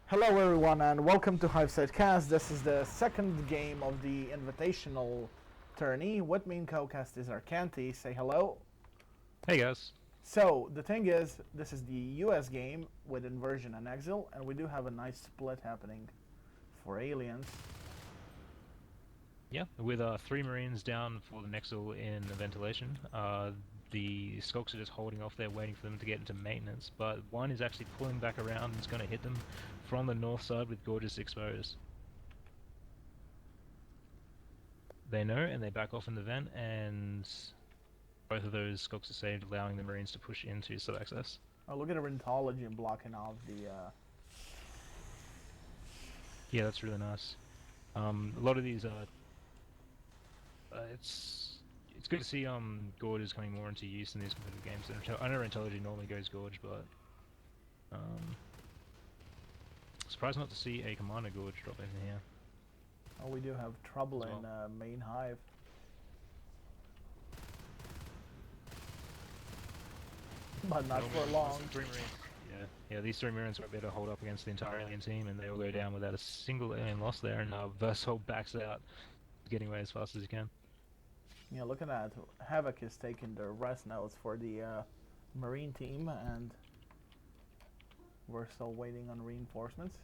Hello everyone and welcome to Hiveside Cast. This is the second game of the Invitational tourney. With me in co-cast is Arcanti. Say hello. Hey guys. So, the thing is, this is the US game with Inversion and Nexzil, and we do have a nice split happening for aliens. Yeah, with 3 Marines down for the Nexzil in the ventilation. The Skulks are just holding off there, waiting for them to get into maintenance, but one is actually pulling back around and is going to hit them from the north side with Gorgeous exposed. They know, and they back off in the vent, and both of those Skulks are saved, allowing the Marines to push into sub-access. Oh, look at the Rheumatology blocking off the... Yeah, that's really nice. A lot of these it's good to see Gorge is coming more into use in these competitive games. I know Rheumatology normally goes Gorge, but surprised not to see a Commander Gorge drop in here. Oh, we do have trouble in main hive. But not for long. Yeah, these 3 Marines won't be able to hold up against the entire alien team, and they will go down without a single alien loss there, and Versol backs out, getting away as fast as he can. Yeah, look at that. Havoc is taking the rest notes for the Marine team, and we're still waiting on reinforcements.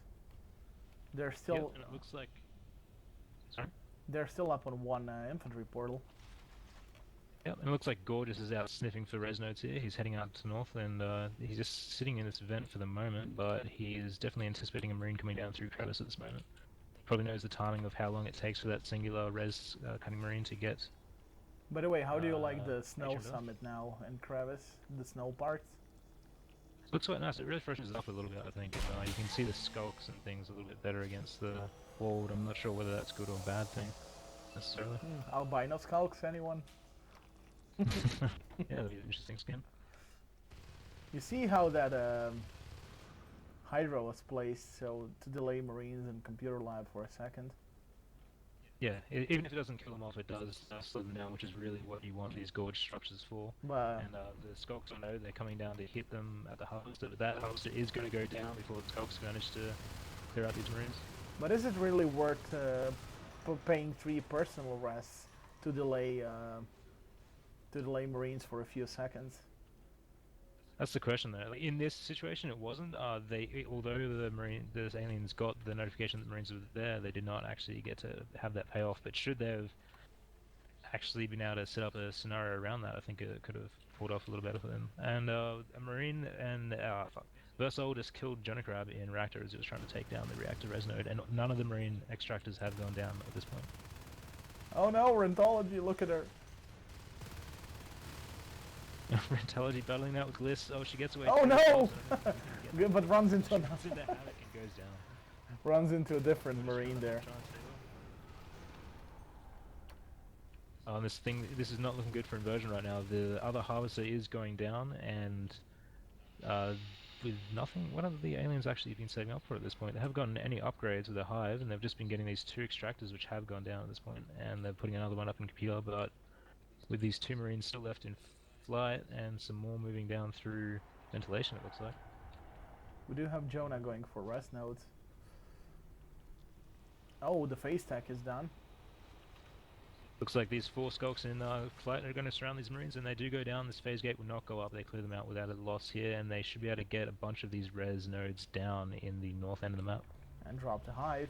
They're still. Yep, and it looks like. Sorry. They're still up on one infantry portal. Yep, and it looks like Gorgeous is out sniffing for res nodes here. He's heading out to north, and he's just sitting in this vent for the moment, but he is definitely anticipating a Marine coming down through crevice at this moment. Probably knows the timing of how long it takes for that singular res cutting Marine to get. By the way, how do you like the snow summit now in crevice? The snow parts? Looks quite nice. It really freshens it up a little bit, I think. You can see the skulks and things a little bit better against the wall. I'm not sure whether that's good or a bad thing, necessarily. Albino skulks, anyone? Yeah, that'll be an interesting skin. You see how that Hydra was placed so to delay Marines in computer lab for a second? Yeah, even if it doesn't kill them off, it does slow them down, which is really what you want these gorge structures for. And the Skulks, I know they're coming down to hit them at the harvester, but that harvester is going to go down before the Skulks manage to clear out these Marines. But is it really worth paying 3 personal rests to delay Marines for a few seconds? That's the question there. Like, in this situation, it wasn't. Although the aliens got the notification that the Marines were there, they did not actually get to have that payoff. But should they have actually been able to set up a scenario around that, I think it could have pulled off a little better for them. And a Marine and Versol just killed Jonacrab in reactor as it was trying to take down the reactor res node, and none of the Marine extractors have gone down at this point. Oh no, Rheumatology! Look at her. Rheumatology battling that with Gliss. Oh, she gets away. Oh no! Good, but runs into Havoc and goes down. Runs into a different Marine there. This is not looking good for Inversion right now. The other harvester is going down, and with nothing, what have the aliens actually been setting up for at this point? They haven't gotten any upgrades with the hive, and they've just been getting these 2 extractors which have gone down at this point, and they're putting another one up in computer, but with these 2 Marines still left in flight and some more moving down through ventilation, it looks like. We do have Jonah going for rest nodes. Oh, the phase tech is done. Looks like these 4 Skulks in flight are going to surround these Marines, and they do go down. This phase gate will not go up. They clear them out without a loss here, and they should be able to get a bunch of these res nodes down in the north end of the map. And drop the hive.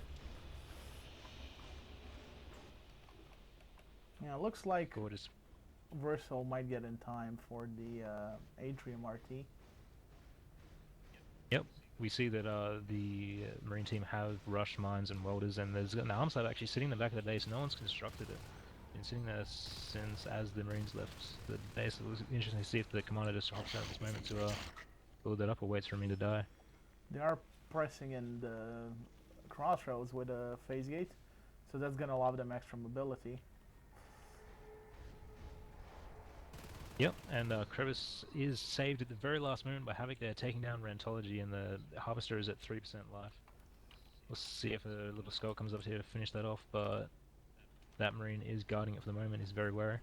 Yeah, looks like Gorgeous. Versol might get in time for the Atrium RT. Yep, we see that the Marine team have rush mines and welders, and there's an arms lab actually sitting in the back of the base. No one's constructed it. Been sitting there since as the Marines left the base. It was interesting to see if the commander just hops out at this moment to build that up or waits for me to die. They are pressing in the crossroads with a phase gate, so that's gonna allow them extra mobility. Yep, and Crevice is saved at the very last moment by Havoc there, taking down Rheumatology, and the Harvester is at 3% life. We'll see if a little skull comes up here to finish that off, but that Marine is guarding it for the moment. He's very wary.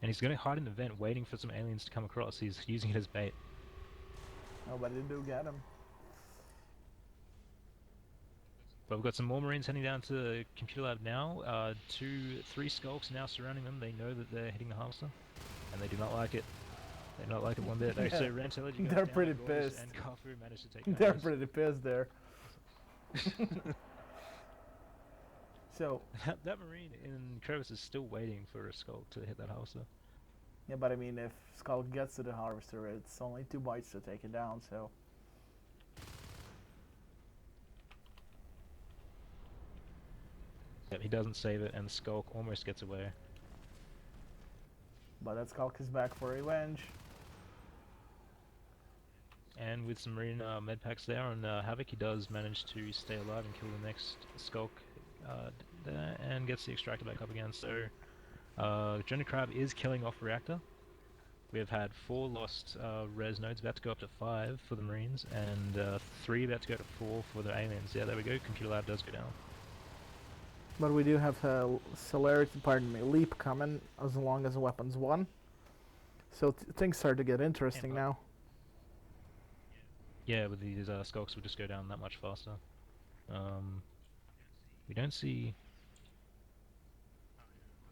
And he's going to hide in the vent, waiting for some aliens to come across. He's using it as bait. Oh, but they do get him. But we've got some more Marines heading down to Computer Lab now. 3 skulks now surrounding them. They know that they're hitting the harvester, and they do not like it. They do not like it one bit. Yeah. So Rantelli goes They're down, pretty Gorgeous pissed. and Kafu managed to take They're those. pretty pissed there. So That Marine in Crevice is still waiting for a skulk to hit that harvester. yeah, but I mean, if Skull gets to the harvester, it's only 2 bites to take it down. So Yep, he doesn't save it, and the Skulk almost gets away. but that Skull is back for revenge. And with some Marine med packs there on Havoc, he does manage to stay alive and kill the next Skulk there, and gets the Extractor back up again. So Jonah Crab is killing off Reactor. We have had 4 lost res nodes, about to go up to 5 for the Marines, and 3 about to go to 4 for the aliens. Yeah, there we go. Computer Lab does go down. But we do have celerity, pardon me, leap coming as long as weapons 1. So things start to get interesting now. Yeah, with these Skulks will just go down that much faster. We don't see...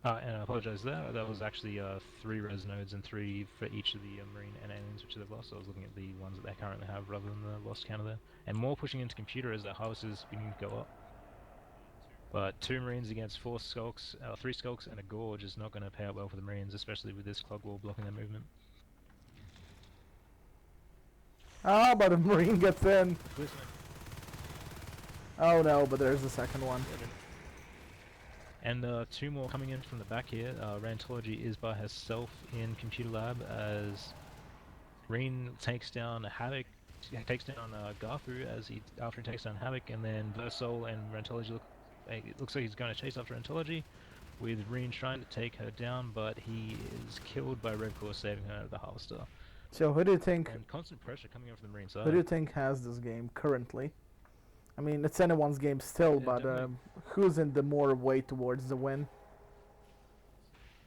and I apologize there, that was actually 3 res nodes and 3 for each of the Marine and aliens which they've lost. So I was looking at the ones that they currently have rather than the lost counter there. And more pushing into computer as the harvesters begin to go up. But 2 Marines against 4 Skulks, 3 Skulks and a Gorge is not going to pay out well for the Marines, especially with this clog wall blocking their movement. Ah, but a Marine gets in. Oh no, but there's the second one. And 2 more coming in from the back here. Rantology is by herself in Computer Lab as Reen takes down Havoc, takes down Garfu after he takes down Havoc, and then Versol and Rantology it looks like he's going to chase after Rantology, with Reen trying to take her down, but he is killed by Red Claw saving her out of the harvester. So who do you think? And constant pressure coming in from the Marine side. Who do you think has this game currently? I mean, it's anyone's game still, but who's in the more way towards the win?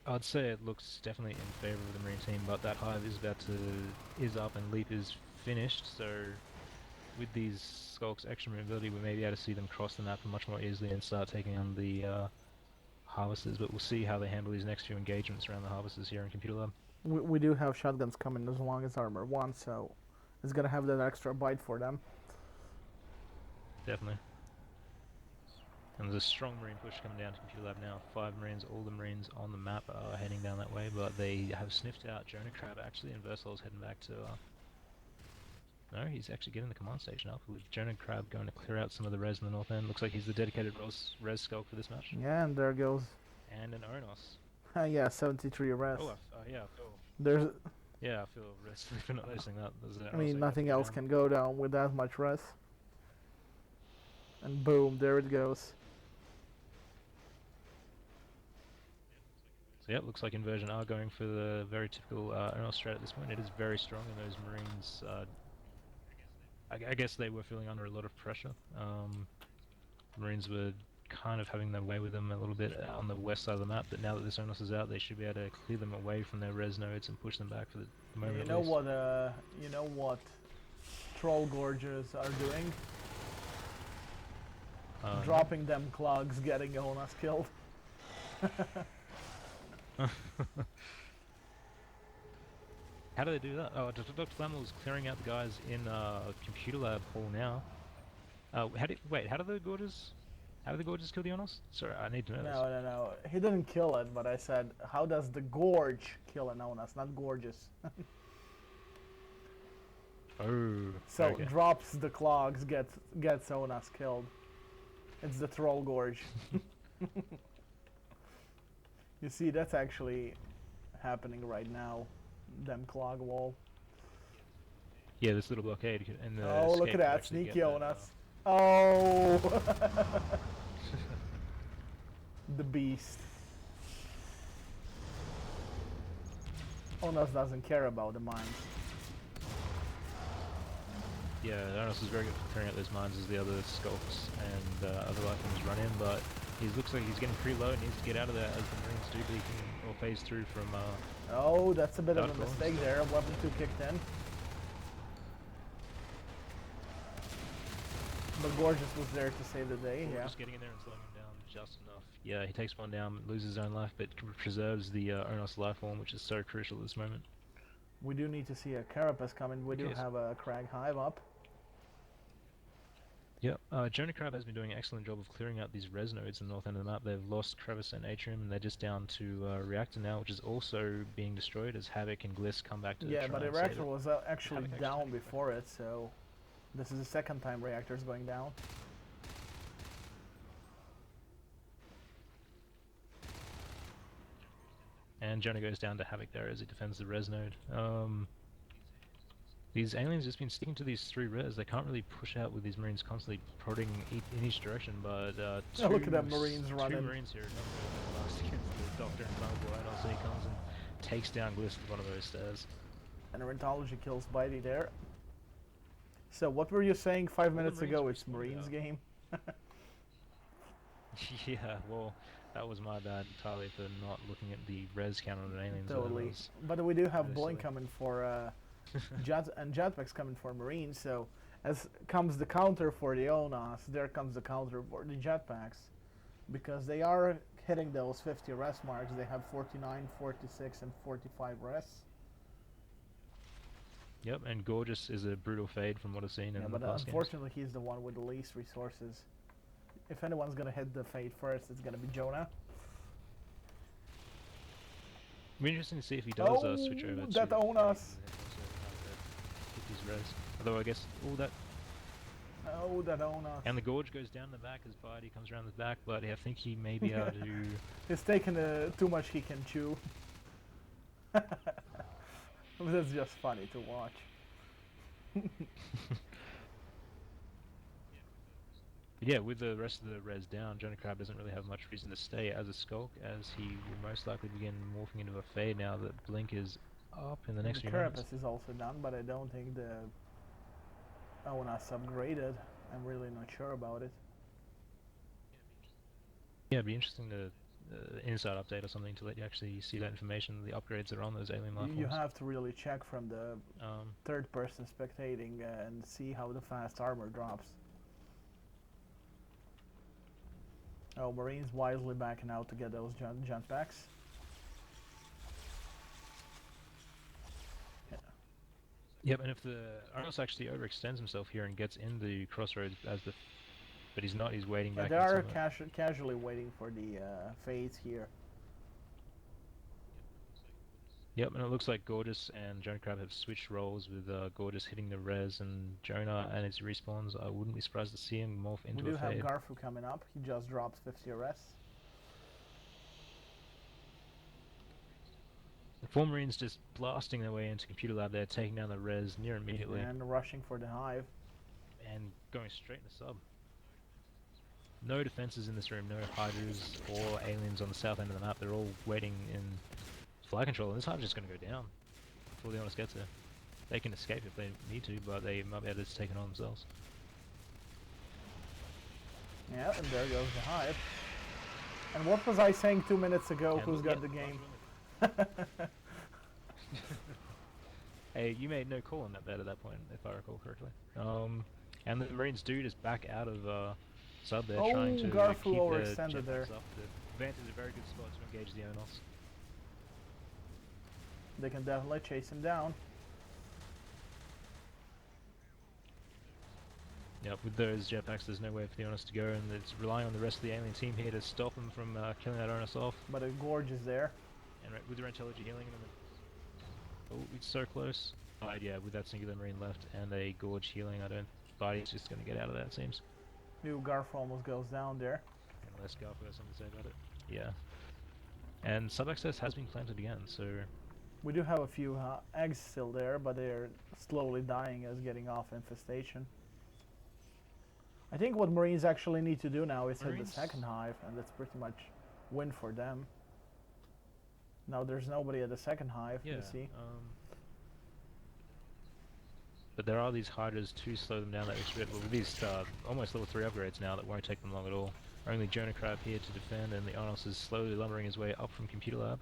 I'd say it looks definitely in favour of the Marine team, but that hive is up and Leap is finished, so with these Skulks' extra mobility we may be able to see them cross the map much more easily and start taking on the harvesters, but we'll see how they handle these next few engagements around the harvesters here in Computer Lab. We do have shotguns coming as long as armor 1, so it's gonna have that extra bite for them. Definitely. And there's a strong Marine push coming down to Computer Lab now. 5 Marines, all the Marines on the map are heading down that way, but they have sniffed out Jonah Crab actually, and Versol's heading back to... No, he's actually getting the command station up, with Jonah Crab going to clear out some of the res in the north end. Looks like he's the dedicated res skulk for this match. Yeah, and there goes. And an Onos. Yeah, 73 res. Oh, yeah, I feel... There's... Yeah, I feel res for not noticing that. I mean, nothing else can go down with that much res. And boom, there it goes. So yeah, looks like Inversion are going for the very typical Onos strat at this point. It is very strong, and those Marines... I guess they were feeling under a lot of pressure. Marines were kind of having their way with them a little bit on the west side of the map, but now that this Onos is out, they should be able to clear them away from their res nodes and push them back for the moment. You know what Troll Gorges are doing? Dropping them clogs, getting Onos killed. How do they do that? Oh, Dr. Flamel's clearing out the guys in Computer Lab hall now. How do the Gorges? How do the Gorges kill the Onos? Sorry, I need to know this. No. He didn't kill it, but I said, how does the Gorge kill an Onos, not Gorges? Oh. So okay. drops the clogs, gets Onos killed. It's the Troll Gorge. You see, that's actually happening right now. Them clog wall. Yeah, this little blockade and the oh, look at that, sneaky on us. Oh, the beast. Onos doesn't care about the mines. Yeah, Onos is very good for clearing out those mines as the other Skulks and other Lycans run in, but he looks like he's getting pretty low and needs to get out of there as the Marines do, but he can phase through from... oh, that's a bit of a mistake there. Weapon 2 kicked in. But Gorgeous was there to save the day, yeah. Just getting in there and slowing him down just enough. Yeah, he takes one down, loses his own life, but preserves the Onos life form, which is so crucial at this moment. We do need to see a Carapace coming. We do have a Crag Hive up. Yep, Jonah Crab has been doing an excellent job of clearing out these res nodes in the north end of the map. They've lost Crevice and Atrium, and they're just down to Reactor now, which is also being destroyed as Havoc and Gliss come back to Yeah, try but the and Reactor save it. was actually down before it, so this is the second time Reactor's going down. And Jonah goes down to Havoc there as he defends the res node. These aliens just been sticking to these 3 res. They can't really push out with these Marines constantly prodding in each direction, but look at that Marines running. 2 Marines here against the Doctor and Malboy, and also he comes and takes down Gliss with one of those stairs. And Rheumatology kills Bitey there. So what were you saying 5 minutes ago? It's Marines game? Yeah, well, that was my bad entirely for not looking at the res count on the aliens. Totally. But we do have really Blink coming for and Jetpack's coming for Marines, so as comes the counter for the Onas, there comes the counter for the Jetpacks. Because they are hitting those 50 res marks. They have 49, 46 and 45 res. Yep, and Gorgeous is a brutal fade from what I've seen in the past unfortunately games. He's the one with the least resources. If anyone's gonna hit the fade first, it's gonna be Jonah. It'll be interesting to see if he does switch over to that Onas. Res. Although I guess that Onas. And the Gorge goes down the back as Bitey comes around the back, but I think he may be able to. He's taking too much he can chew. That's just funny to watch. Yeah, with the rest of the res down, Jonah Crab doesn't really have much reason to stay as a skulk, as he will most likely begin morphing into a fade now that Blink is up in the next few minutes. Carapace is also done, but I don't think the Onas upgraded. I'm really not sure about it. Yeah, it'd be interesting to inside update or something to let you actually see that information, the upgrades that are on those alien life forms. You have to really check from the third person spectating and see how the fast armor drops. Oh, Marines wisely backing out to get those jetpacks. Yeah. Yep, and if the Arnos actually overextends himself here and gets in the crossroads but he's not, he's waiting back. They are casually waiting for the fades here. Yep, and it looks like Gorgeous and Jonah Crab have switched roles with Gorgeous hitting the res and Jonah and his respawns. I wouldn't be surprised to see him morph into a fade. We do have Garfu coming up. He just drops 50 res. The 4 Marines just blasting their way into Computer Lab there, taking down the res near immediately. And rushing for the hive. And going straight in the sub. No defenses in this room, no hydras or aliens on the south end of the map. They're all waiting in flight control, and this hive's just going to go down before the Honest gets there. They can escape if they need to, but they might be able to take it on themselves. Yeah, and there goes the hive. And what was I saying 2 minutes ago? Who's got the game? Hey, you made no call on that bet at that point, if I recall correctly. And the Marines do just back out of sub there, trying to keep Garfu overextended there. Up. The Vant is a very good spot to engage the Onos. They can definitely chase him down. Yep, with those jetpacks there's no way for the Onos to go, and it's relying on the rest of the alien team here to stop them from killing that Onos off. But a Gorge is there. And with the Rheumatology healing him. Oh, it's so close. Yeah, with that singular Marine left and a Gorge healing, Bitey's just going to get out of that, it seems. New Garf almost goes down there. Unless Garf has something to say about it. Yeah. And sub-access has been planted again, so... We do have a few eggs still there, but they're slowly dying as getting off infestation. I think what Marines actually need to do now is hit the second hive, and that's pretty much win for them. Now there's nobody at the second hive, you see. But there are these hydras to slow them down that extra bit. But with these almost level 3 upgrades now, that won't take them long at all. Only Jonah Crab here to defend, and the Onos is slowly lumbering his way up from Computer Lab.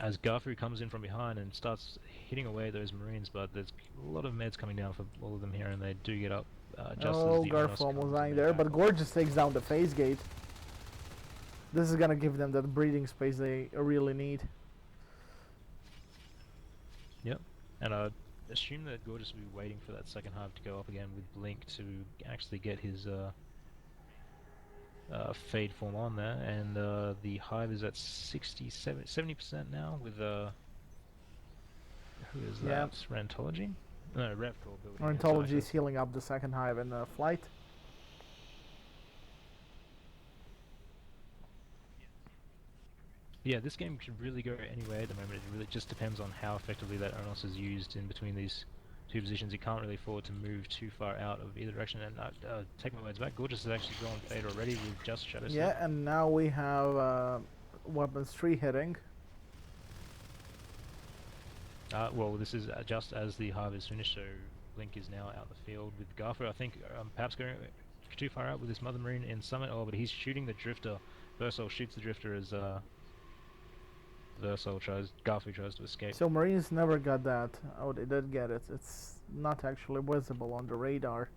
as Garfu comes in from behind and starts hitting away at those Marines, but there's a lot of meds coming down for all of them here, and they do get up just as the Garf Urnos almost comes dying and they there, back but off. Gorgeous takes down the phase gate. This is gonna give them that breathing space they really need. Yep, and I assume that Gorgeous will be waiting for that second hive to go up again with Blink to actually get his fade form on there, and the hive is at 70% now with who is Yeah. that? Rantology? No, Revcore building. Ornithology is healing up the second hive in flight. Yeah, this game could really go anywhere at the moment. It really just depends on how effectively that Urnos is used in between these two positions. You can't really afford to move too far out of either direction. And take my words back, Gorgeous has actually gone fade already with just Shadow Step. Yeah, and now we have weapons 3 hitting. Well, this is just as the hive is finished, so Blink is now out in the field with Garfu. I think perhaps going too far out with this Mother Marine in Summit. Oh, but he's shooting the Drifter. Versol shoots the Drifter as Garfu tries to escape. So Marines never got that. Oh, they did get it. It's not actually visible on the radar.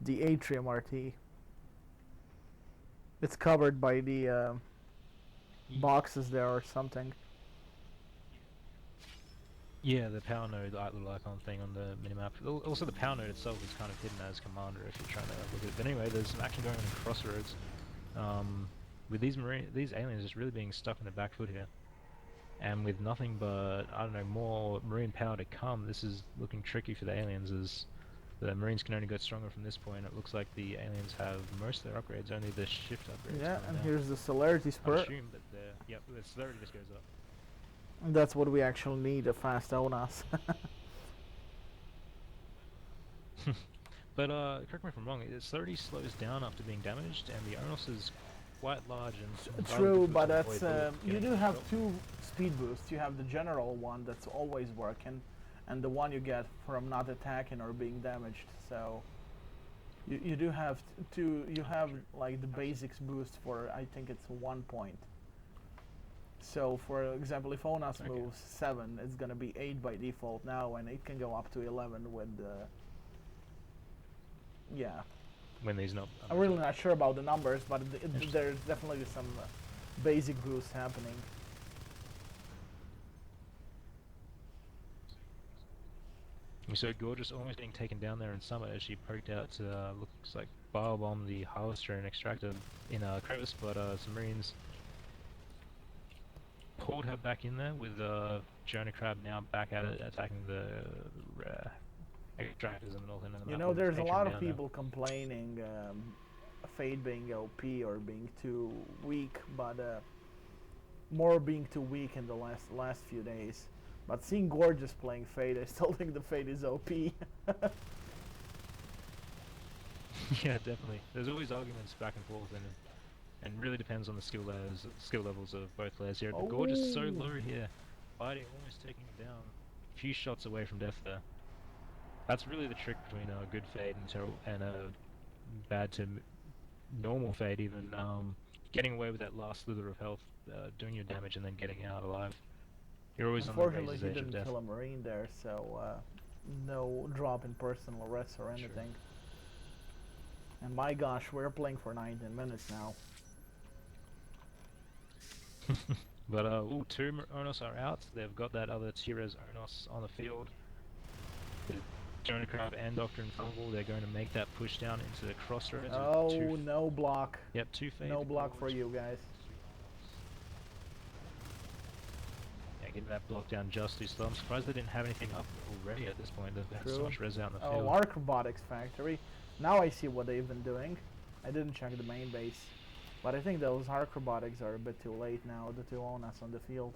The Atrium RT. It's covered by the boxes there or something. Yeah, the power node little icon thing on the minimap. Also, the power node itself is kind of hidden as commander if you're trying to look at it. But anyway, there's some action going on in Crossroads. With these aliens just really being stuck in the back foot here. And with nothing but, I don't know, more marine power to come, this is looking tricky for the aliens as the Marines can only get stronger from this point. It looks like the aliens have most of their upgrades, only the shift upgrades. Yeah, and down. here's the celerity I spur. assume that the celerity just goes up. And that's what we actually need, a fast ONAS. But correct me if I'm wrong, the celerity slows down after being damaged, and the Urnos is quite large and True, but that's you do have 2 speed boosts. You have the general one that's always working, and the one you get from not attacking or being damaged. So you do have two. You have like the basics boost for, I think it's 1 point. So for example, if ONAS moves 7, it's gonna be 8 by default now, and it can go up to 11 with yeah. when these not. I'm really not sure about the numbers, but there's definitely some basic boost happening. We saw Gorgeous almost being taken down there in Summit as she poked out to looks like Biobomb the Harvester and Extractor in Crevice, but some Marines pulled her back in there with Jonah Crab now back at it, attacking the Extractors in the north end of the map. You know, there's a lot of people complaining Fade being OP or being too weak, but more being too weak in the last few days. But seeing Gorgeous playing Fade, I still think the Fade is OP. Yeah, definitely. There's always arguments back and forth, and really depends on the skill levels of both players here. But Gorgeous is so low here, fighting almost taking him down, a few shots away from death there. That's really the trick between a good Fade and a bad to normal Fade even. Getting away with that last slither of health, doing your damage and then getting out alive. You're always on the Unfortunately, razor's he edge of didn't death. kill a Marine there, so no drop in personal arrests or anything. And my gosh, we're playing for 19 minutes now. But 2 Urnos are out. They've got that other T-Res Urnos on the field. Jonah Crab and Dr. Infallible, they're going to make that push down into the Crossroads. Oh, no block. Yep, 2 Fade. No block for you guys. Yeah, getting that block down just too slow. I'm surprised they didn't have anything up already at this point. They've had so True. much res out in the Oh, field. Arc Robotics Factory. Now I see what they've been doing. I didn't check the main base. But I think those Arc Robotics are a bit too late now, the 2 ONAS on the field.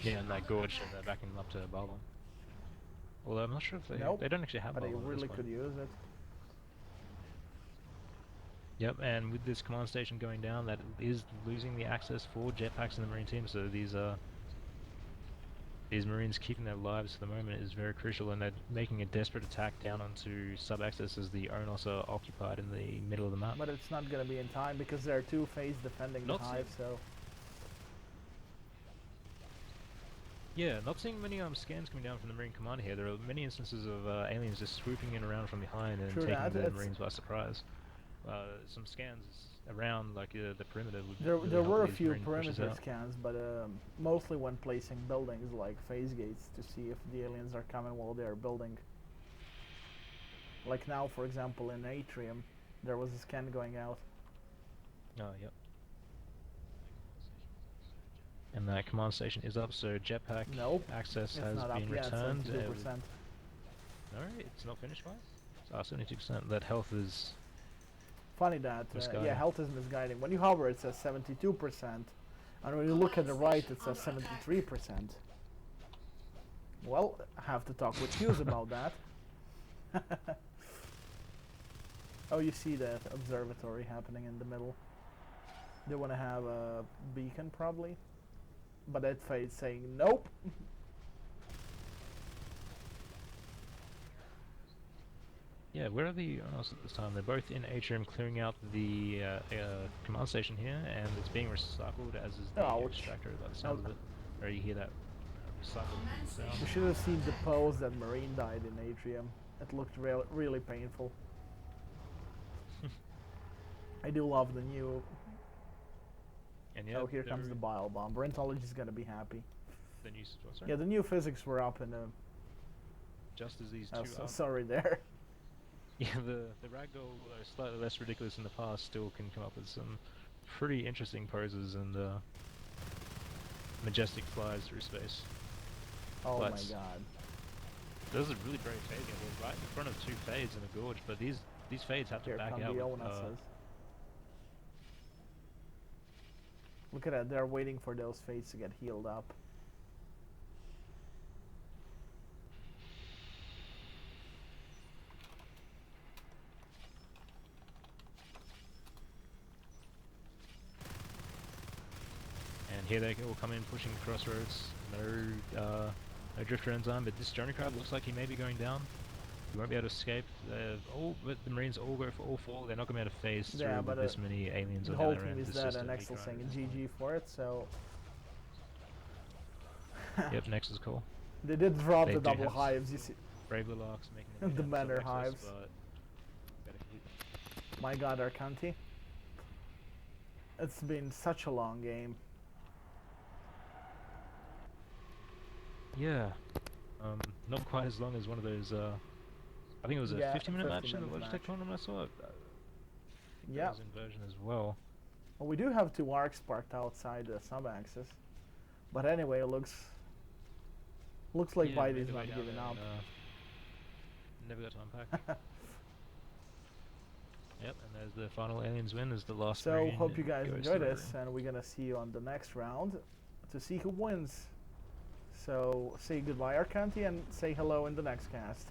Yeah, and that Gorge, they're backing them up to Balbon. Although I'm not sure if they Nope. They don't actually have But they Balbon at this really point. could use it. Yep, and with this command station going down, that is losing the access for jetpacks in the Marine team. So these Marines keeping their lives for the moment is very crucial, and they're making a desperate attack down onto sub-access as the Urnos are occupied in the middle of the map. But it's not going to be in time because there are 2 phase defending the Not hive, so... Yeah, not seeing many scans coming down from the Marine Commander here. There are many instances of aliens just swooping in around from behind and True taking that. the It's Marines by surprise. Some scans around like the perimeter would there. really There help were a these few Marine pushes perimeter out. scans, but mostly when placing buildings like phase gates to see if the aliens are coming while they are building. Like now, for example, in Atrium, there was a scan going out. Oh, yep. And that command station is up, so jetpack Nope, access it's has not up been yet. returned. 72%. No, it's not finished, guys. It's 72%. That health is Funny that misguiding. health is misguiding. When you hover, it says 72%, and when you look at the right, it says 73%. Well, I have to talk with Hughes about that. Oh, you see that observatory happening in the middle. They want to have a beacon, probably, but that fades saying nope. Yeah, where are the Arnos at this time? They're both in Atrium clearing out the command station here, and it's being recycled, as is the Ouch. extractor by the sound of it. Or you hear that recycled sound. You should have seen the pose that Marine died in Atrium. It looked really painful. I do love the new. And yeah, Oh, here comes the bile bomb. Brentology is gonna be happy. The new sorry? Yeah, the new physics were up in the. Just as these Oh, two sorry there. Yeah, the ragdoll, though slightly less ridiculous in the past, still can come up with some pretty interesting poses and majestic flies through space. Oh But my god. there's a really brave fade here. They're right in front of two fades in a gorge, but these fades have to Here back come out. the Onuses. Look at that, they're waiting for those fades to get healed up. And here they all come in pushing crossroads. No drifter enzyme, but this Johnny Crab looks like he may be going down. He won't be able to escape. But the Marines all go for all four. They're not going to be able to phase through with this many aliens the on whole the other team end. is dead, and Nexzil saying GG for it, so... Yep, next is cool. They did drop They the do double have hives, you see. Brave little arcs making The banner hives. But My god, Arcanti. It's been such a long game. yeah, not quite as long as one of those. I think it was a 50-minute match in the Logitech tournament I saw. Yeah. Was Inversion as well. Well, we do have 2 arcs sparked outside the sub-axis. But anyway, it looks like Yeah, Bite made is their way not down giving there up. and, never got to unpack. Yep, and there's the final aliens win as the last. So Marine hope you guys goes enjoy to this, and we're gonna see you on the next round to see who wins. So say goodbye, Arcanti, and say hello in the next cast.